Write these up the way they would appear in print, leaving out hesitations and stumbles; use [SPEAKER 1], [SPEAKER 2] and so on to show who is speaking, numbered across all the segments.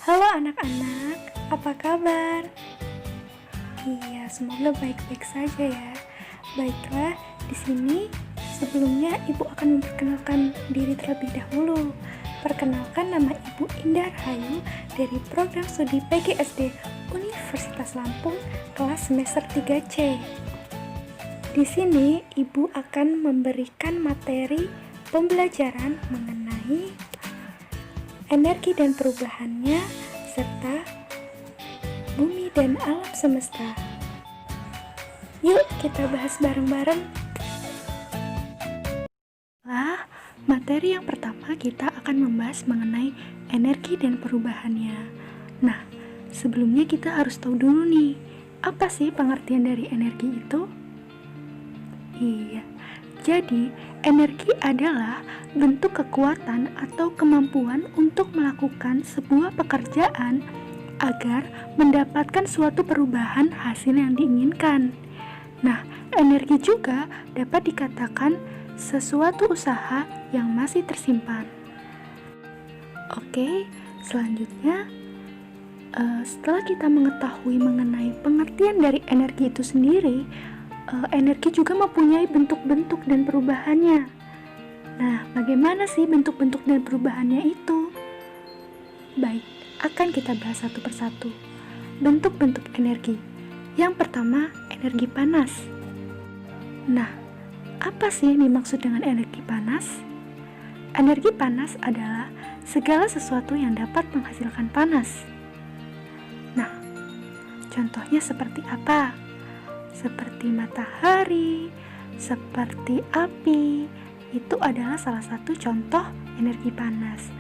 [SPEAKER 1] Halo anak-anak, apa kabar? Iya, semoga baik-baik saja ya. Baiklah, di sini sebelumnya Ibu akan memperkenalkan diri terlebih dahulu. Perkenalkan, nama Ibu Indah Rahayu dari Program Studi PGSD Universitas Lampung, kelas semester 3C. Di sini Ibu akan memberikan materi pembelajaran mengenai energi dan perubahannya, serta bumi dan alam semesta. Yuk kita bahas bareng-bareng. Materi yang pertama kita akan membahas mengenai energi dan perubahannya. Nah, sebelumnya kita harus tahu dulu nih, apa sih pengertian dari energi itu? Iya, jadi energi adalah bentuk kekuatan atau kemampuan untuk melakukan sebuah pekerjaan agar mendapatkan suatu perubahan hasil yang diinginkan. Nah, energi juga dapat dikatakan sesuatu usaha yang masih tersimpan. Oke, selanjutnya setelah kita mengetahui mengenai pengertian dari energi itu sendiri, energi juga mempunyai bentuk-bentuk dan perubahannya. Nah, bagaimana sih bentuk-bentuk dan perubahannya itu? Baik, akan kita bahas satu persatu. Bentuk-bentuk energi. Yang pertama, energi panas. Nah, apa sih yang dimaksud dengan energi panas? Energi panas adalah segala sesuatu yang dapat menghasilkan panas. Nah, contohnya seperti apa? Seperti matahari, seperti api, itu adalah salah satu contoh energi panas.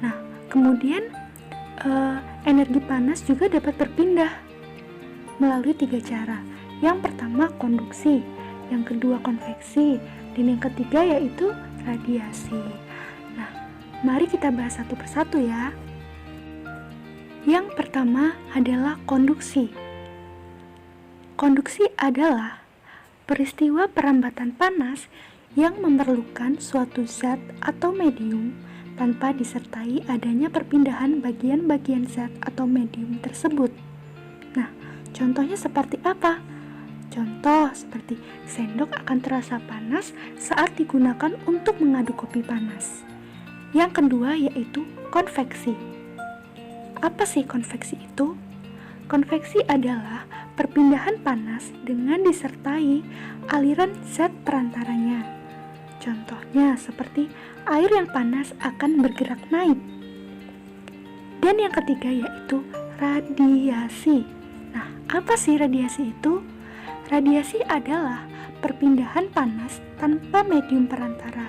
[SPEAKER 1] Nah, kemudian energi panas juga dapat berpindah melalui 3 cara. Yang pertama konduksi, yang kedua konveksi, dan yang ketiga yaitu radiasi. Nah, mari kita bahas satu persatu ya. Yang pertama adalah konduksi. Konduksi adalah peristiwa perambatan panas yang memerlukan suatu zat atau medium tanpa disertai adanya perpindahan bagian-bagian zat atau medium tersebut. Nah, contohnya seperti apa? Contoh seperti sendok akan terasa panas saat digunakan untuk mengaduk kopi panas. Yang kedua yaitu konveksi. Apa sih konveksi itu? Konveksi adalah perpindahan panas dengan disertai aliran zat perantaranya. Contohnya seperti air yang panas akan bergerak naik. Dan yang ketiga yaitu radiasi. Nah, apa sih radiasi itu? Radiasi adalah perpindahan panas tanpa medium perantara.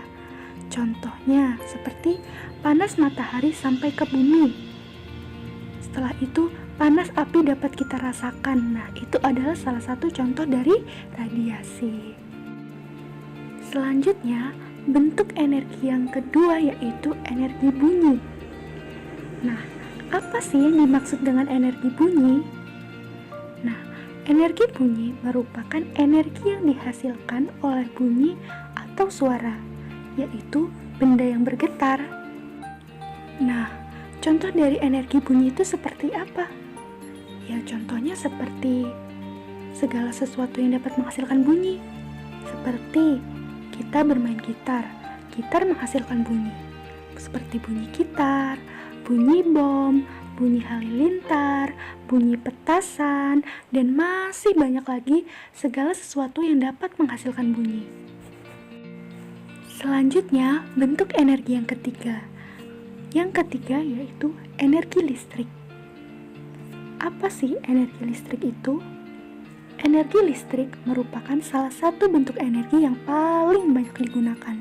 [SPEAKER 1] Contohnya seperti panas matahari sampai ke bumi. Setelah itu panas api dapat kita rasakan. Nah, itu adalah salah satu contoh dari radiasi. Selanjutnya, bentuk energi yang kedua yaitu energi bunyi. Nah, apa sih yang dimaksud dengan energi bunyi? Nah, energi bunyi merupakan energi yang dihasilkan oleh bunyi atau suara, yaitu benda yang bergetar. Nah, contoh dari energi bunyi itu seperti apa? Ya, contohnya seperti segala sesuatu yang dapat menghasilkan bunyi. Seperti kita bermain gitar, gitar menghasilkan bunyi. Seperti bunyi gitar, bunyi bom, bunyi halilintar, bunyi petasan, dan masih banyak lagi segala sesuatu yang dapat menghasilkan bunyi. Selanjutnya, bentuk energi yang ketiga. Yang ketiga yaitu energi listrik. Apa sih energi listrik itu? Energi listrik merupakan salah satu bentuk energi yang paling banyak digunakan.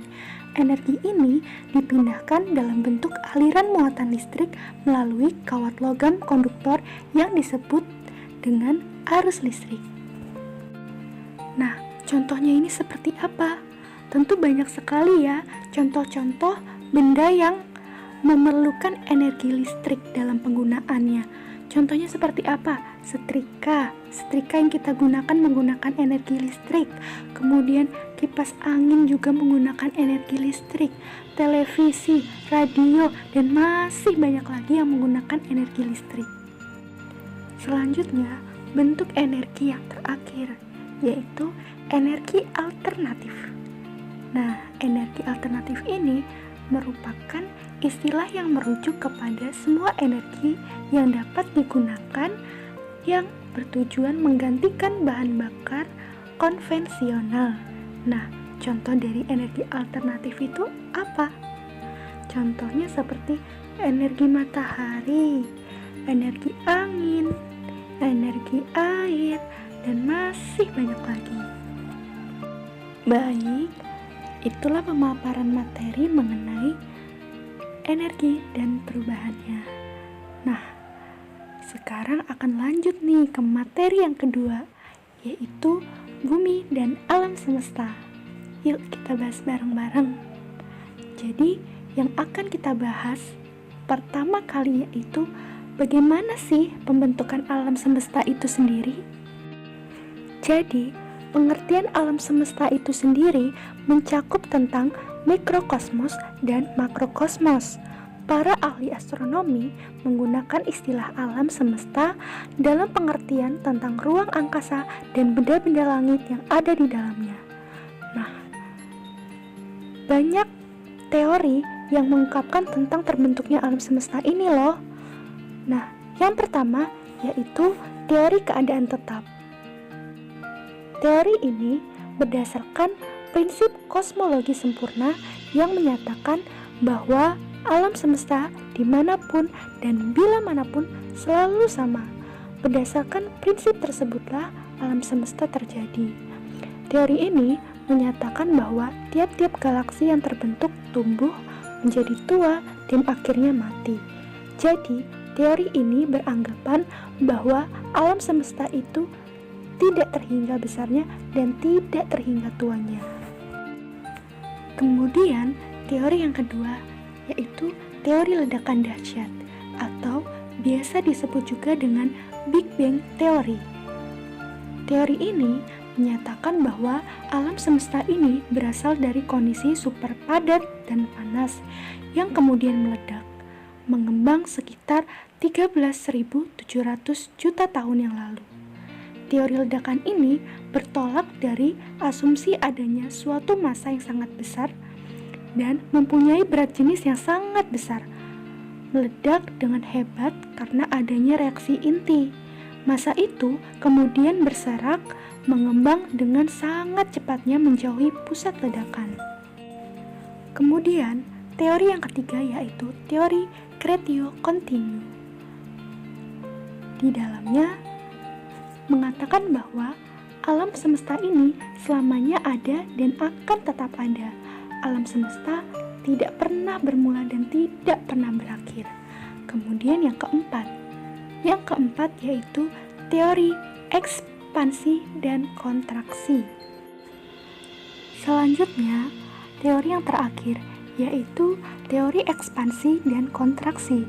[SPEAKER 1] Energi ini dipindahkan dalam bentuk aliran muatan listrik melalui kawat logam konduktor yang disebut dengan arus listrik. Nah, contohnya ini seperti apa? Tentu banyak sekali ya contoh-contoh benda yang memerlukan energi listrik dalam penggunaannya. Contohnya seperti apa? Setrika yang kita gunakan menggunakan energi listrik. Kemudian kipas angin juga menggunakan energi listrik. Televisi, radio, dan masih banyak lagi yang menggunakan energi listrik. Selanjutnya, bentuk energi yang terakhir, yaitu energi alternatif. Nah, energi alternatif ini merupakan istilah yang merujuk kepada semua energi yang dapat digunakan yang bertujuan menggantikan bahan bakar konvensional. Nah, contoh dari energi alternatif itu apa? Contohnya seperti energi matahari, energi angin, energi air, dan masih banyak lagi. Baik, itulah pemaparan materi mengenai energi dan perubahannya. Nah, sekarang akan lanjut nih ke materi yang kedua, yaitu bumi dan alam semesta. Yuk kita bahas bareng-bareng. Jadi, yang akan kita bahas pertama kali yaitu bagaimana sih pembentukan alam semesta itu sendiri? Jadi, pengertian alam semesta itu sendiri mencakup tentang mikrokosmos dan makrokosmos. Para ahli astronomi menggunakan istilah alam semesta dalam pengertian tentang ruang angkasa dan benda-benda langit yang ada di dalamnya. Nah, banyak teori yang mengungkapkan tentang terbentuknya alam semesta ini loh. Nah, yang pertama yaitu teori keadaan tetap. Teori ini berdasarkan prinsip kosmologi sempurna yang menyatakan bahwa alam semesta dimanapun dan bila manapun selalu sama. Berdasarkan prinsip tersebutlah alam semesta terjadi. Teori ini menyatakan bahwa tiap-tiap galaksi yang terbentuk tumbuh menjadi tua dan akhirnya mati. Jadi, teori ini beranggapan bahwa alam semesta itu tidak terhingga besarnya dan tidak terhingga tuanya. Kemudian, teori yang kedua yaitu teori ledakan dahsyat atau biasa disebut juga dengan Big Bang Theory. Teori ini menyatakan bahwa alam semesta ini berasal dari kondisi super padat dan panas yang kemudian meledak, mengembang sekitar 13.700 juta tahun yang lalu. Teori ledakan ini bertolak dari asumsi adanya suatu massa yang sangat besar dan mempunyai berat jenis yang sangat besar, meledak dengan hebat karena adanya reaksi inti. Massa itu kemudian berserak, mengembang dengan sangat cepatnya menjauhi pusat ledakan. Kemudian, teori yang ketiga yaitu teori Creatio Continu. Di dalamnya mengatakan bahwa alam semesta ini selamanya ada dan akan tetap ada. Alam semesta tidak pernah bermula dan tidak pernah berakhir. Kemudian yang keempat yaitu teori ekspansi dan kontraksi. Selanjutnya, teori yang terakhir yaitu teori ekspansi dan kontraksi.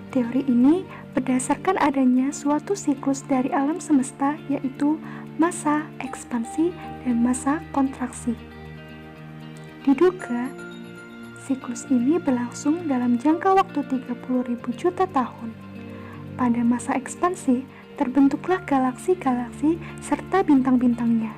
[SPEAKER 1] Teori ini berdasarkan adanya suatu siklus dari alam semesta yaitu masa ekspansi dan masa kontraksi. Diduga, siklus ini berlangsung dalam jangka waktu 30.000 juta tahun. Pada masa ekspansi, terbentuklah galaksi-galaksi serta bintang-bintangnya.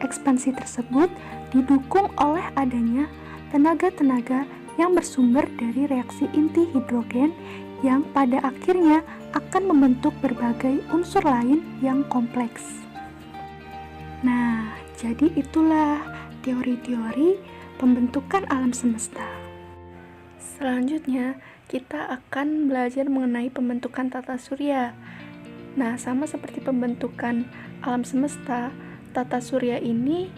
[SPEAKER 1] Ekspansi tersebut didukung oleh adanya tenaga-tenaga yang bersumber dari reaksi inti hidrogen yang pada akhirnya akan membentuk berbagai unsur lain yang kompleks. Nah, jadi itulah teori-teori pembentukan alam semesta. Selanjutnya, kita akan belajar mengenai pembentukan tata surya. Nah, sama seperti pembentukan alam semesta, tata surya ini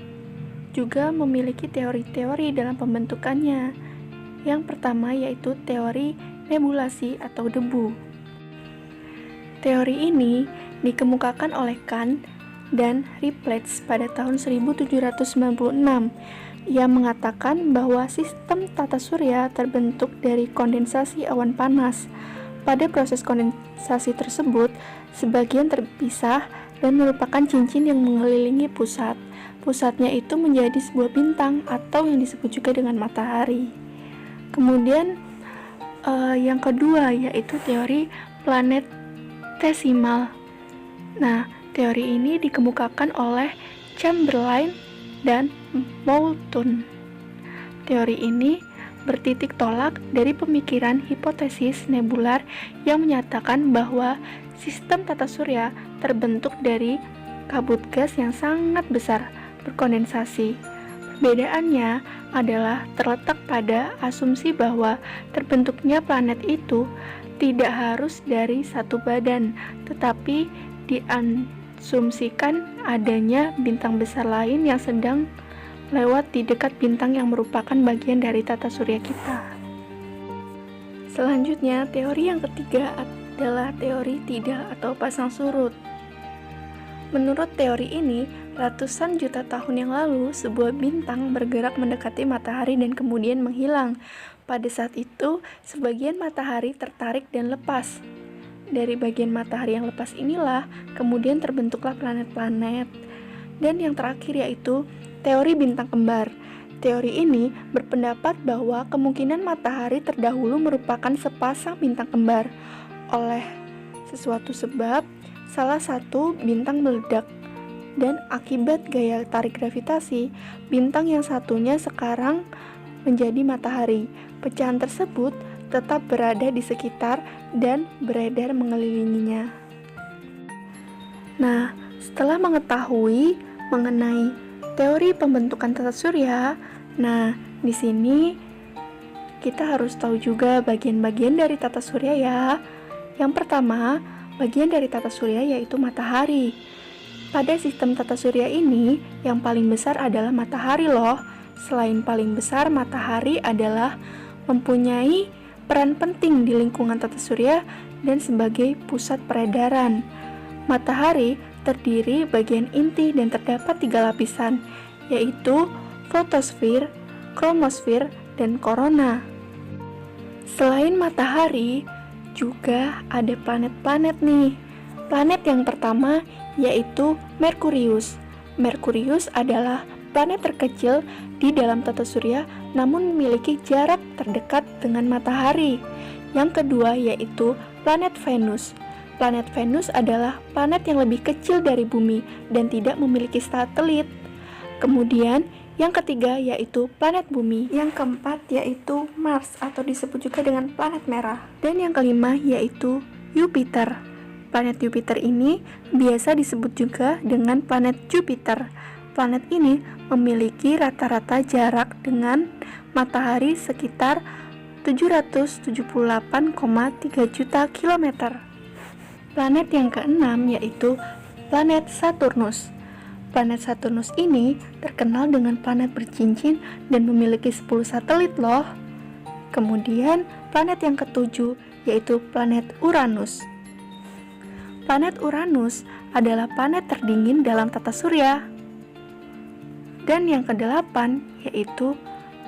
[SPEAKER 1] juga memiliki teori-teori dalam pembentukannya. Yang pertama yaitu teori nebulasi atau debu. Teori ini dikemukakan oleh Kant dan Ripley pada tahun 1796. Ia mengatakan bahwa sistem tata surya terbentuk dari kondensasi awan panas. Pada proses kondensasi tersebut, sebagian terpisah dan merupakan cincin yang mengelilingi pusat. Pusatnya itu menjadi sebuah bintang atau yang disebut juga dengan matahari. Kemudian yang kedua yaitu teori planetesimal. Nah, teori ini dikemukakan oleh Chamberlain dan Moulton. Teori ini bertitik tolak dari pemikiran hipotesis nebular yang menyatakan bahwa sistem tata surya terbentuk dari kabut gas yang sangat besar berkondensasi. Perbedaannya adalah terletak pada asumsi bahwa terbentuknya planet itu tidak harus dari satu badan, tetapi diasumsikan adanya bintang besar lain yang sedang lewat di dekat bintang yang merupakan bagian dari tata surya kita. Selanjutnya, teori yang ketiga adalah teori tidal atau pasang surut. Menurut teori ini, ratusan juta tahun yang lalu, sebuah bintang bergerak mendekati matahari dan kemudian menghilang. Pada saat itu, sebagian matahari tertarik dan lepas. Dari bagian matahari yang lepas inilah, kemudian terbentuklah planet-planet. Dan yang terakhir yaitu teori bintang kembar. Teori ini berpendapat bahwa kemungkinan matahari terdahulu merupakan sepasang bintang kembar. Oleh sesuatu sebab, salah satu bintang meledak. Dan akibat gaya tarik gravitasi, bintang yang satunya sekarang menjadi matahari. Pecahan tersebut tetap berada di sekitar dan beredar mengelilinginya. Nah, setelah mengetahui mengenai teori pembentukan tata surya, nah di sini kita harus tahu juga bagian-bagian dari tata surya ya. Yang pertama, bagian dari tata surya yaitu matahari. Pada sistem tata surya ini, yang paling besar adalah matahari loh. Selain paling besar, matahari adalah mempunyai peran penting di lingkungan tata surya dan sebagai pusat peredaran. Matahari terdiri bagian inti dan terdapat 3 lapisan, yaitu fotosfer, kromosfer, dan korona. Selain matahari, juga ada planet-planet nih. Planet yang pertama yaitu Merkurius. Merkurius adalah planet terkecil di dalam tata surya namun memiliki jarak terdekat dengan matahari. Yang kedua yaitu planet Venus. Planet Venus adalah planet yang lebih kecil dari bumi dan tidak memiliki satelit. Kemudian yang ketiga yaitu planet bumi. Yang keempat yaitu Mars atau disebut juga dengan planet merah. Dan yang kelima yaitu Jupiter. Planet Jupiter ini biasa disebut juga dengan planet Jupiter. Planet ini memiliki rata-rata jarak dengan matahari sekitar 778,3 juta kilometer. Planet yang keenam yaitu planet Saturnus. Planet Saturnus ini terkenal dengan planet bercincin dan memiliki 10 satelit loh. Kemudian planet yang ketujuh yaitu planet Uranus. Planet Uranus adalah planet terdingin dalam tata surya. Dan yang kedelapan yaitu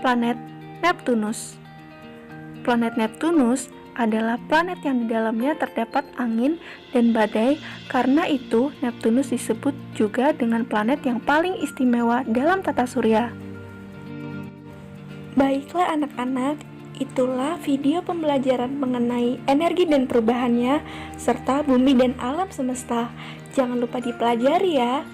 [SPEAKER 1] planet Neptunus. Planet Neptunus adalah planet yang di dalamnya terdapat angin dan badai. Karena itu Neptunus disebut juga dengan planet yang paling istimewa dalam tata surya. Baiklah anak-anak, itulah video pembelajaran mengenai energi dan perubahannya serta bumi dan alam semesta. Jangan lupa dipelajari ya.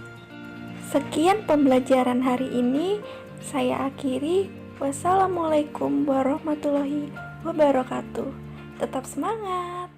[SPEAKER 1] Sekian pembelajaran hari ini, saya akhiri. Wassalamualaikum warahmatullahi wabarakatuh. Tetap semangat.